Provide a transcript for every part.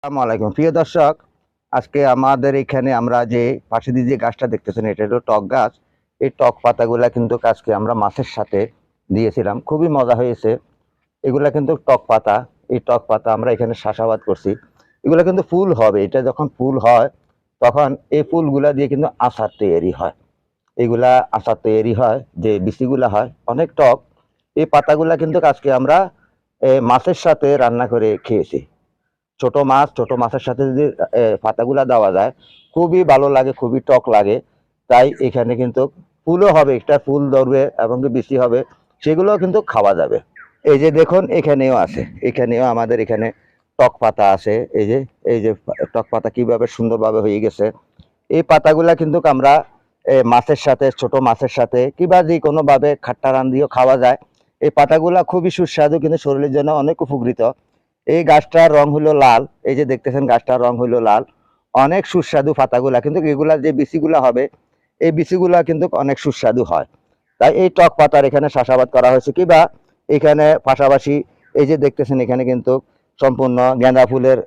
আসসালামু আলাইকুম প্রিয় দর্শক। আজকে আমাদের এখানে আমরা যে পাশে দিয়ে যে গাছটা দেখতেছেন এটা হলো টক গাছ। এই টক পাতাগুলা কিন্তু আজকে আমরা মাছের সাথে দিয়েছিলাম, খুবই মজা হয়েছে। এগুলা কিন্তু টক পাতা। এই টক পাতা আমরা এখানে চাষাবাদ করছি। এগুলা কিন্তু ফুল হবে, এটা যখন ফুল হয় তখন এই ফুলগুলা দিয়ে কিন্তু আচার তৈরি হয়। এগুলা আচার তৈরি হয়, যে বিচিগুলা হয় অনেক টক। এই পাতাগুলা কিন্তু আজকে আমরা মাছের সাথে রান্না করে খেয়েছি। ছোট মাছের সাথে যদি পাতাগুলা দেওয়া যায় খুবই ভালো লাগে, খুবই টক লাগে। তাই এখানে কিন্তু ফুলও হবে, একটা ফুল ধরবে এবং বেশি হবে, সেগুলো কিন্তু খাওয়া যাবে। এই যে দেখুন এখানেও আছে, এখানেও আমাদের এখানে টক পাতা আছে। এই যে টক পাতা কিভাবে সুন্দরভাবে হয়ে গেছে। এই পাতাগুলা কিন্তু আমরা মাছের সাথে, ছোট মাছের সাথে কিংবা যে কোনো ভাবে খাট্টা রান দিয়েও খাওয়া যায়। এই পাতাগুলা খুবই সুস্বাদু, কিন্তু শরীরের জন্য অনেক উপকৃত। এই গাছটার রং হলো লাল, এই যে দেখতেছেন গাছটার রং হলো লাল। অনেক সুস্বাদু পাতাগুলা, কিন্তু এগুলা যে বিচিগুলা হবে এই বিচিগুলা কিন্তু অনেক সুস্বাদু হয়। তাই এই টক পাতার এখানে চাষাবাদ করা হয়েছে। কিবা এখানে পাশাপাশি এই যে দেখতেছেন এখানে কিন্তু সম্পূর্ণ গেঁদা ফুলের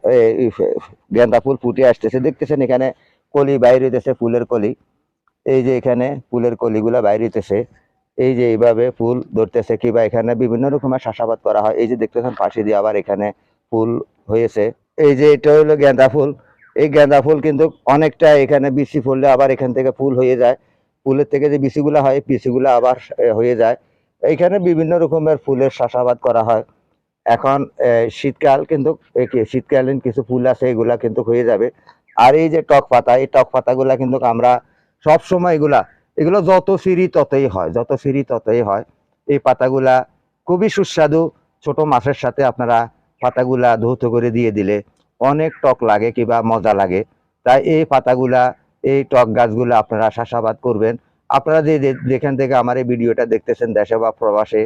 গেঁদা ফুল ফুটে আসতেছে, দেখতেছেন এখানে কলি বাইরে হইতেছে, ফুলের কলি। এই যে এখানে ফুলের কলিগুলা বাইরে হইতেছে, এই যে এইভাবে ফুল ধরতেছে। কিবা এখানে বিভিন্ন রকমের চাষাবাদ করা হয়। এই যে দেখতেছেন পাশে দিয়ে আবার এখানে ফুল হয়েছে। এই যে এটা হলো গেঁদা ফুল। এই গেঁদা ফুল কিন্তু অনেকটা এখানে বিচি ফুললে আবার এখান থেকে ফুল হয়ে যায়। ফুলের থেকে যে বিচিগুলা হয় বিচিগুলা আবার হয়ে যায়। এইখানে বিভিন্ন রকমের ফুলের চাষাবাদ করা হয়। এখন শীতকাল কিন্তু শীতকালীন কিছু ফুল আছে, এগুলা কিন্তু হয়ে যাবে। আর এই যে টক পাতা, এই টক পাতাগুলা কিন্তু আমরা সব সময় এগুলো যত সিঁড়ি ততই হয়, যত সিঁড়ি ততই হয়। এই পাতাগুলা খুবই সুস্বাদু। ছোট মাছের সাথে আপনারা পাতাগুলা ধৌত করে দিয়ে দিলে অনেক টক লাগে কিংবা মজা লাগে। তাই এই পাতাগুলা, এই টক গাছগুলা আপনারা চাষাবাদ করবেন। আপনারা যেখান থেকে আমার এই ভিডিওটা দেখতেছেন, দেশে বা প্রবাসে,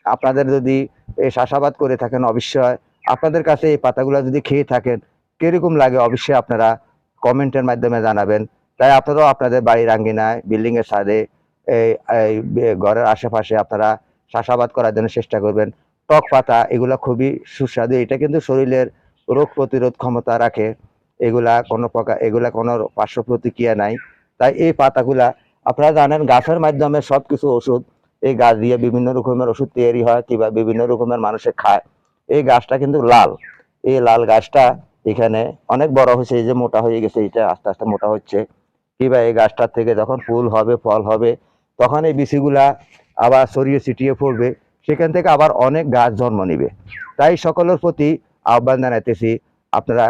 আপনাদের যদি এই চাষাবাদ করে থাকেন, অবশ্যই আপনাদের কাছে এই পাতাগুলো যদি খেয়ে থাকেন কিরকম লাগে অবশ্যই আপনারা কমেন্টের মাধ্যমে জানাবেন। তাই আপনারাও আপনাদের বাড়ির আঙ্গিনায়, বিল্ডিং এর ছাদে, এই ঘরের আশেপাশে আপনারা চাষাবাদ করার জন্য চেষ্টা করবেন। টক পাতা এগুলা খুবই সুস্বাদু, এটা কিন্তু শরীরের রোগ প্রতিরোধ ক্ষমতা রাখে। এগুলা কোনো পার্শ্ব প্রতিক্রিয়া নাই। তাই এই পাতাগুলা আপনারা জানেন গাছের মাধ্যমে সবকিছু ওষুধ। এই গাছ দিয়ে বিভিন্ন রকমের ওষুধ তৈরি হয় কিংবা বিভিন্ন রকমের মানুষে খায়। এই গাছটা কিন্তু লাল। এই লাল গাছটা এখানে অনেক বড় হয়েছে, এই যে মোটা হয়ে গেছে, এটা আস্তে আস্তে মোটা হচ্ছে। কিংবা এই গাছটার থেকে যখন ফুল হবে, ফল হবে, তখন এই বিচিগুলা আবার ছড়িয়ে ছিটিয়ে পড়বে, সেখান থেকে আবার অনেক গাছ জন্ম নিবে। তাই সকলের প্রতি আহ্বান জানাইতেছি, আপনারা